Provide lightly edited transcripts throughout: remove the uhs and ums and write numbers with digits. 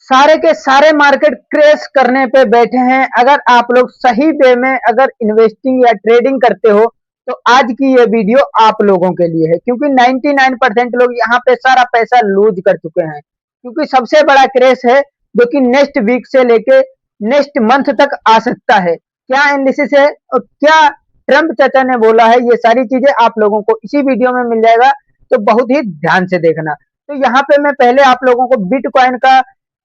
सारे के सारे मार्केट क्रैश करने पे बैठे हैं। अगर आप लोग सही वे में अगर इन्वेस्टिंग या ट्रेडिंग करते हो तो आज की ये वीडियो आप लोगों के लिए है, क्योंकि 99% लोग यहाँ पे सारा पैसा लूज कर चुके हैं। क्योंकि सबसे बड़ा क्रैश है जो कि नेक्स्ट वीक से लेके नेक्स्ट मंथ तक आ सकता है। क्या एनालिसिस है और क्या ट्रंप चाचा ने बोला है, ये सारी चीजें आप लोगों को इसी वीडियो में मिल जाएगा, तो बहुत ही ध्यान से देखना। तो यहाँ पे मैं पहले आप लोगों को बिटकॉइन का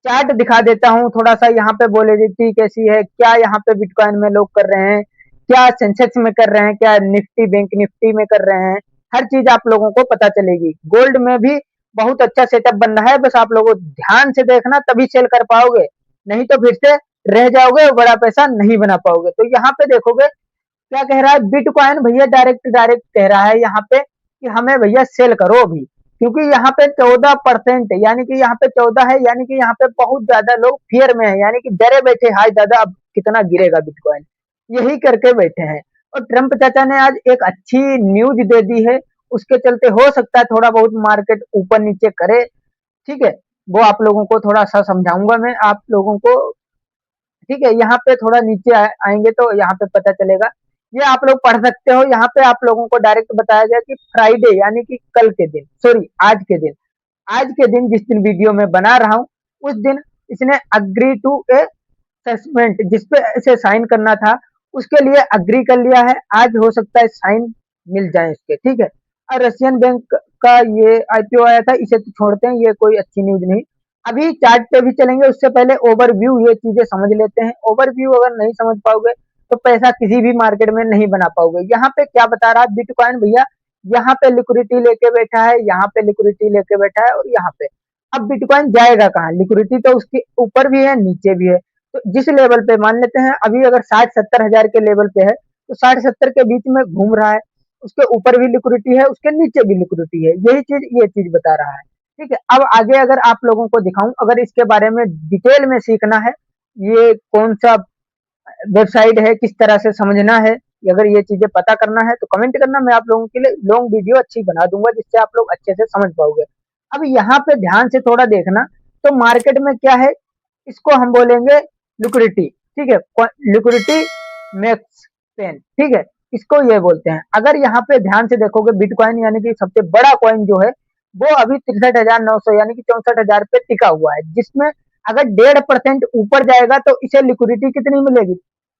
चार्ट दिखा देता हूँ, थोड़ा सा यहाँ पे वोलेटिलिटी कैसी है, क्या यहाँ पे बिटकॉइन में लोग कर रहे हैं, क्या सेंसेक्स में कर रहे हैं, क्या निफ्टी बैंक निफ्टी में कर रहे हैं, हर चीज आप लोगों को पता चलेगी। गोल्ड में भी बहुत अच्छा सेटअप बन रहा है, बस आप लोगों को ध्यान से देखना तभी सेल कर पाओगे, नहीं तो फिर से रह जाओगे और बड़ा पैसा नहीं बना पाओगे। तो यहाँ पे देखोगे क्या कह रहा है बिटकॉइन भैया, डायरेक्ट डायरेक्ट कह रहा है यहाँ पे कि हमें भैया सेल करो अभी, क्योंकि यहाँ पे 14% यानी कि यहाँ पे 14 है, यानी कि यहाँ पे बहुत ज्यादा लोग फियर में है, यानी कि डरे बैठे हाय दादा अब कितना गिरेगा बिटकॉइन, यही करके बैठे हैं। और ट्रंप चाचा ने आज एक अच्छी न्यूज दे दी है, उसके चलते हो सकता है थोड़ा बहुत मार्केट ऊपर नीचे करे। ठीक है, वो आप लोगों को थोड़ा सा समझाऊंगा मैं आप लोगों को। ठीक है, यहाँ पे थोड़ा नीचे आएंगे तो यहाँ पे पता चलेगा, ये आप लोग पढ़ सकते हो। यहाँ पे आप लोगों को डायरेक्ट बताया गया कि फ्राइडे यानी कि कल के दिन, सॉरी आज के दिन जिस दिन वीडियो में बना रहा हूँ उस दिन इसने अग्री टू ए सस्पेंड, जिसपे इसे साइन करना था उसके लिए अग्री कर लिया है। आज हो सकता है साइन मिल जाए इसके। ठीक है, और रशियन बैंक का ये आईपीओ आया था, इसे तो छोड़ते हैं, ये कोई अच्छी न्यूज नहीं। अभी चार्ट पे भी चलेंगे, उससे पहले ओवरव्यू ये चीजें समझ लेते हैं। ओवरव्यू अगर नहीं समझ पाओगे तो पैसा किसी भी मार्केट में नहीं बना पाओगे। यहाँ पे क्या बता रहा है बिटकॉइन भैया, यहाँ पे लिक्विडिटी लेके बैठा है, यहाँ पे लिक्विडिटी लेके बैठा है और यहाँ पे। अब बिटकॉइन जाएगा कहाँ, लिक्विडिटी तो उसके ऊपर भी है नीचे भी है। तो जिस लेवल पे मान लेते हैं अभी अगर 60-70 हजार के लेवल पे है, तो 60-70 के बीच में घूम रहा है, उसके ऊपर भी लिक्विडिटी है, उसके नीचे भी लिक्विडिटी है, यही चीज ये चीज बता रहा है। ठीक है, अब आगे अगर आप लोगों को दिखाऊं, अगर इसके बारे में डिटेल में सीखना है, ये कौन सा वेबसाइट है, किस तरह से समझना है, अगर ये चीजें पता करना है तो कमेंट करना, मैं आप लोगों के लिए लॉन्ग वीडियो अच्छी बना दूंगा जिससे आप लोग अच्छे से समझ पाओगे। अब यहाँ पे ध्यान से थोड़ा देखना, तो मार्केट में क्या है, इसको हम बोलेंगे लिक्विडिटी। ठीक है, लिक्विडिटी मैक्स पेन, ठीक है, इसको ये बोलते हैं। अगर यहाँ पे ध्यान से देखोगे बिटकॉइन यानी कि सबसे बड़ा कॉइन जो है वो अभी 63,900 यानी कि 64,000 पे टिका हुआ है, जिसमें अगर 1.5% ऊपर जाएगा तो इसे लिक्विडिटी कितनी मिलेगी,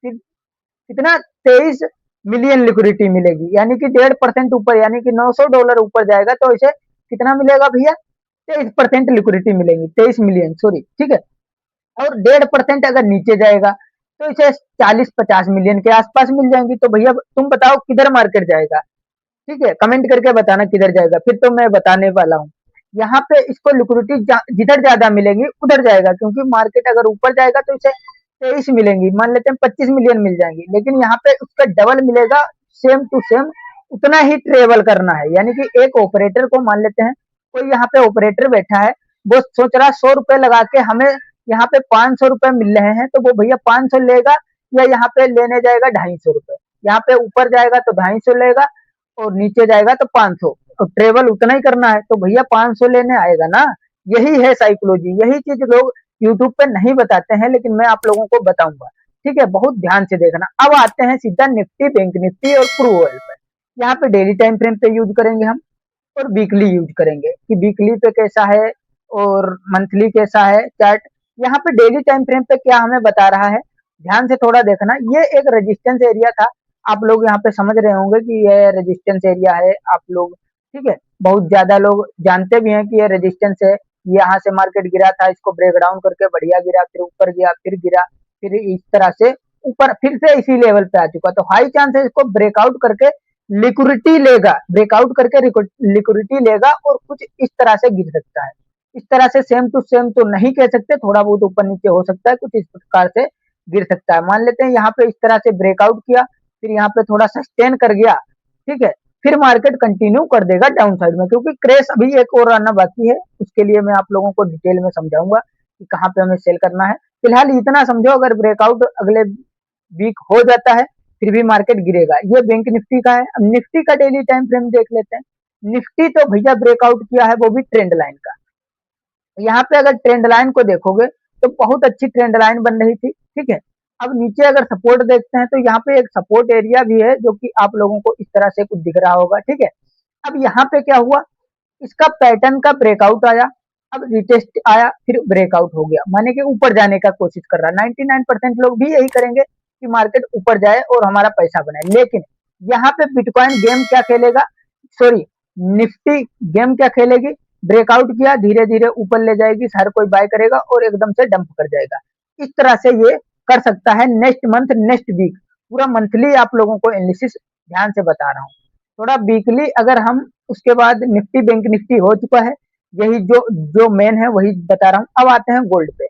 कितना 23 मिलियन लिक्विडिटी मिलेगी, यानी कि 1.5% ऊपर यानी कि $900 ऊपर जाएगा तो इसे कितना मिलेगा भैया, 23% लिक्विडिटी मिलेगी, 23 मिलियन, सॉरी। ठीक है, और 1.5% अगर नीचे जाएगा तो इसे 40-50 मिलियन के आसपास मिल जाएंगी। तो भैया तुम बताओ किधर मार्केट जाएगा, ठीक है, कमेंट करके बताना किधर जाएगा, फिर तो मैं बताने वाला हूँ। यहाँ पे इसको लिक्विडिटी जिधर ज्यादा मिलेगी उधर जाएगा, क्योंकि मार्केट अगर ऊपर जाएगा तो इसे 23 मिलेंगी, मान लेते हैं 25 मिलियन मिल जाएंगी, लेकिन यहाँ पे उसका डबल मिलेगा, सेम टू सेम उतना ही ट्रेवल करना है। यानी कि एक ऑपरेटर को मान लेते हैं, कोई यहाँ पे ऑपरेटर बैठा है, वो सोच रहा 100 रुपए लगा के हमें यहाँ पे 500 रुपए मिल रहे हैं, तो वो भैया 500 लेगा या यहाँ पे लेने जाएगा 250 रुपए, यहाँ पे ऊपर जाएगा तो 250 लेगा और नीचे जाएगा तो 500, तो ट्रेवल उतना ही करना है, तो भैया 500 लेने आएगा ना। यही है साइकोलॉजी, यही चीज लोग यूट्यूब पे नहीं बताते हैं, लेकिन मैं आप लोगों को बताऊंगा। ठीक है, बहुत ध्यान से देखना। अब आते हैं सीधा निफ्टी बैंक निफ्टी और क्रू ऑयल पे। यहाँ पे डेली टाइम फ्रेम पे यूज करेंगे हम और वीकली यूज करेंगे कि वीकली पे कैसा है और मंथली कैसा है चार्ट। यहाँ पे डेली टाइम फ्रेम पे क्या हमें बता रहा है, ध्यान से थोड़ा देखना। ये एक रेजिस्टेंस एरिया था, आप लोग यहाँ पे समझ रहे होंगे कि ये रेजिस्टेंस एरिया है, आप लोग ठीक है, बहुत ज्यादा लोग जानते भी हैं कि ये रेजिस्टेंस है। यहाँ से मार्केट गिरा था, इसको ब्रेक डाउन करके बढ़िया गिरा, फिर ऊपर गया, फिर गिरा, फिर इस तरह से ऊपर फिर से इसी लेवल पे आ चुका, तो हाई चांस है इसको ब्रेकआउट करके लिक्विडिटी लेगा, ब्रेकआउट करके लिक्विडिटी लेगा और कुछ इस तरह से गिर सकता है। इस तरह से सेम टू सेम तो नहीं कह सकते, थोड़ा बहुत ऊपर नीचे हो सकता है, कुछ इस प्रकार से गिर सकता है। मान लेते हैं यहाँ पे इस तरह से ब्रेकआउट किया, फिर यहाँ पे थोड़ा सस्टेन कर गया, ठीक है, फिर मार्केट कंटिन्यू कर देगा डाउन साइड में, क्योंकि क्रेश अभी एक और आना बाकी है, उसके लिए मैं आप लोगों को डिटेल में समझाऊंगा कि कहाँ पे हमें सेल करना है। फिलहाल इतना समझो, अगर ब्रेकआउट अगले वीक हो जाता है फिर भी मार्केट गिरेगा। ये बैंक निफ्टी का है। अब निफ्टी का डेली टाइम फ्रेम देख लेते हैं। निफ्टी तो भैया ब्रेकआउट किया है, वो भी ट्रेंड लाइन का। यहाँ पे अगर ट्रेंड लाइन को देखोगे तो बहुत अच्छी ट्रेंड लाइन बन रही थी, ठीक है। अब नीचे अगर सपोर्ट देखते हैं तो यहाँ पे एक सपोर्ट एरिया भी है जो कि आप लोगों को इस तरह से कुछ दिख रहा होगा, ठीक है। अब यहाँ पे क्या हुआ, इसका पैटर्न का ब्रेकआउट आया, अब रिटेस्ट आया, फिर ब्रेकआउट हो गया, माने कि ऊपर जाने का कोशिश कर रहा है। 99% लोग भी यही करेंगे कि मार्केट ऊपर जाए और हमारा पैसा बनाए, लेकिन यहाँ पे बिटकॉइन गेम क्या खेलेगा, सॉरी निफ्टी गेम क्या खेलेगी, ब्रेकआउट किया, धीरे धीरे ऊपर ले जाएगी, हर कोई बाय करेगा और एकदम से डंप कर जाएगा। इस तरह से ये कर सकता है नेक्स्ट मंथ, नेक्स्ट वीक, पूरा मंथली आप लोगों को एनालिसिस ध्यान से बता रहा हूँ। थोड़ा वीकली अगर हम, उसके बाद निफ्टी बैंक निफ्टी हो चुका है, यही जो जो मेन है वही बता रहा हूँ। अब आते हैं गोल्ड पे।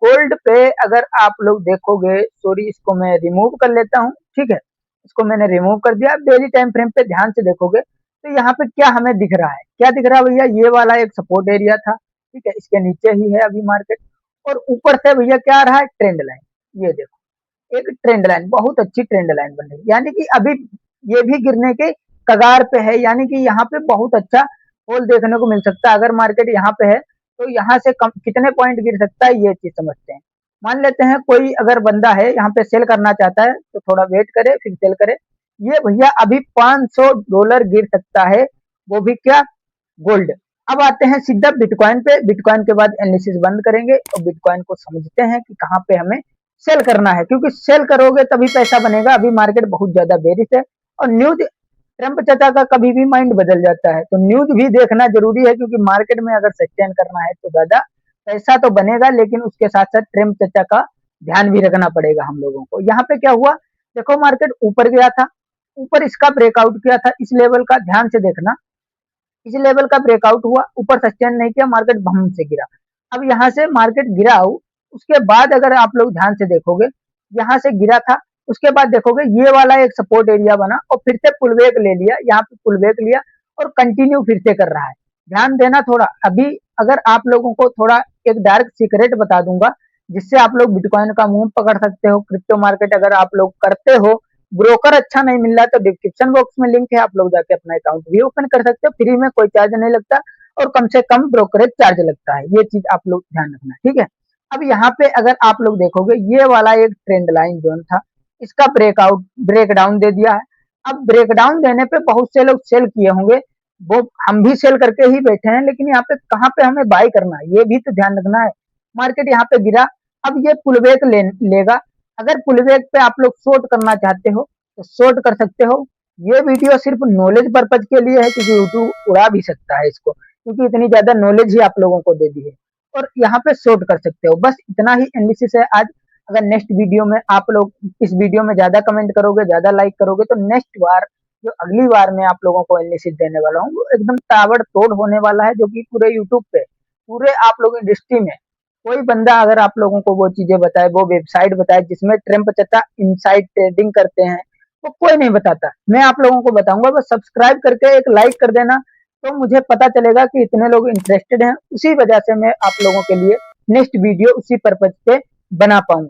गोल्ड पे अगर आप लोग देखोगे, सॉरी इसको मैं रिमूव कर लेता हूँ, ठीक है, इसको मैंने रिमूव कर दिया। डेली टाइम फ्रेम पे ध्यान से देखोगे तो यहाँ पे क्या हमें दिख रहा है, क्या दिख रहा है भैया, ये वाला एक सपोर्ट एरिया था, ठीक है, इसके नीचे ही है अभी मार्केट, और ऊपर से भैया क्या आ रहा है, ट्रेंड लाइन, ये देखो एक ट्रेंड लाइन, बहुत अच्छी ट्रेंड लाइन बन रही है, यानी कि अभी ये भी गिरने के कगार पे है, यानी कि यहाँ पे बहुत अच्छा होल देखने को मिल सकता है। अगर मार्केट यहाँ पे है तो यहाँ से कम कितने पॉइंट गिर सकता है ये चीज समझते हैं। मान लेते हैं कोई अगर बंदा है यहाँ पे सेल करना चाहता है तो थोड़ा वेट करे फिर सेल करे, ये भैया अभी $500 गिर सकता है, वो भी क्या, गोल्ड। अब आते हैं सीधा बिटकॉइन पे, बिटकॉइन के बाद एनालिसिस बंद करेंगे और बिटकॉइन को समझते हैं कि कहाँ पे हमें सेल करना है, क्योंकि सेल करोगे तभी पैसा बनेगा। अभी मार्केट बहुत ज्यादा बेरिश है और न्यूज, ट्रंप चाचा का कभी भी माइंड बदल जाता है, तो न्यूज भी देखना जरूरी है, क्योंकि मार्केट में अगर सस्टेन करना है तो ज्यादा पैसा तो बनेगा, लेकिन उसके साथ साथ ट्रंप चाचा का ध्यान भी रखना पड़ेगा हम लोगों को। यहाँ पे क्या हुआ, देखो मार्केट ऊपर गया था, ऊपर इसका ब्रेकआउट किया था, इस लेवल का ध्यान से देखना, इस लेवल का ब्रेकआउट हुआ, ऊपर सस्टेन नहीं किया, मार्केट बम से गिरा। अब यहाँ से मार्केट गिरा हो, उसके बाद अगर आप लोग ध्यान से देखोगे, यहाँ से गिरा था, उसके बाद देखोगे ये वाला एक सपोर्ट एरिया बना और फिर से पुलबैक ले लिया, यहाँ पे पुलबैक लिया और कंटिन्यू फिर से कर रहा है। ध्यान देना थोड़ा, अभी अगर आप लोगों को थोड़ा एक डार्क सीक्रेट बता दूंगा जिससे आप लोग बिटकॉइन का मुंह पकड़ सकते हो। क्रिप्टो मार्केट अगर आप लोग करते हो, ब्रोकर अच्छा नहीं मिल रहा तो डिस्क्रिप्शन बॉक्स में लिंक है, आप लोग जाके अपना अकाउंट भी ओपन कर सकते हो, फ्री में, कोई चार्ज नहीं लगता और कम से कम ब्रोकरेज चार्ज लगता है, ये चीज आप लोग ध्यान रखना, ठीक है। अब यहाँ पे अगर आप लोग देखोगे, ये वाला एक ट्रेंड लाइन जोन था, इसका ब्रेकआउट, ब्रेकडाउन दे दिया है। अब ब्रेकडाउन देने पे बहुत से लोग सेल किए होंगे, वो हम भी सेल करके ही बैठे हैं, लेकिन यहाँ पे कहाँ पे हमें बाय करना है ये भी तो ध्यान रखना है। मार्केट यहाँ पे गिरा, अब ये पुलबैक लेगा, अगर पुलबैक पे आप लोग शॉर्ट करना चाहते हो तो शॉर्ट कर सकते हो। ये वीडियो सिर्फ नॉलेज पर्पज के लिए है, क्योंकि यूट्यूब उड़ा भी सकता है इसको, क्योंकि इतनी ज्यादा नॉलेज ही आप लोगों को दे दी है, और यहाँ पे शॉर्ट कर सकते हो। बस इतना ही एनालिसिस है आज। अगर नेक्स्ट वीडियो में आप लोग इस वीडियो में ज्यादा कमेंट करोगे, ज्यादा लाइक करोगे, तो नेक्स्ट बार जो अगली बार मैं आप लोगों को एनालिसिस देने वाला हूँ वो एकदम ताबड़तोड़ होने वाला है, जो कि पूरे यूट्यूब पे, पूरे आप लोग इंडस्ट्री में कोई बंदा अगर आप लोगों को वो चीजें बताए, वो वेबसाइट बताए जिसमें ट्रम्प चचा इनसाइड ट्रेडिंग करते हैं, वो कोई नहीं बताता, मैं आप लोगों को बताऊंगा। बस सब्सक्राइब करके एक लाइक कर देना, तो मुझे पता चलेगा कि इतने लोग इंटरेस्टेड हैं, उसी वजह से मैं आप लोगों के लिए नेक्स्ट वीडियो उसी पर्पज पे बना पाऊंगा।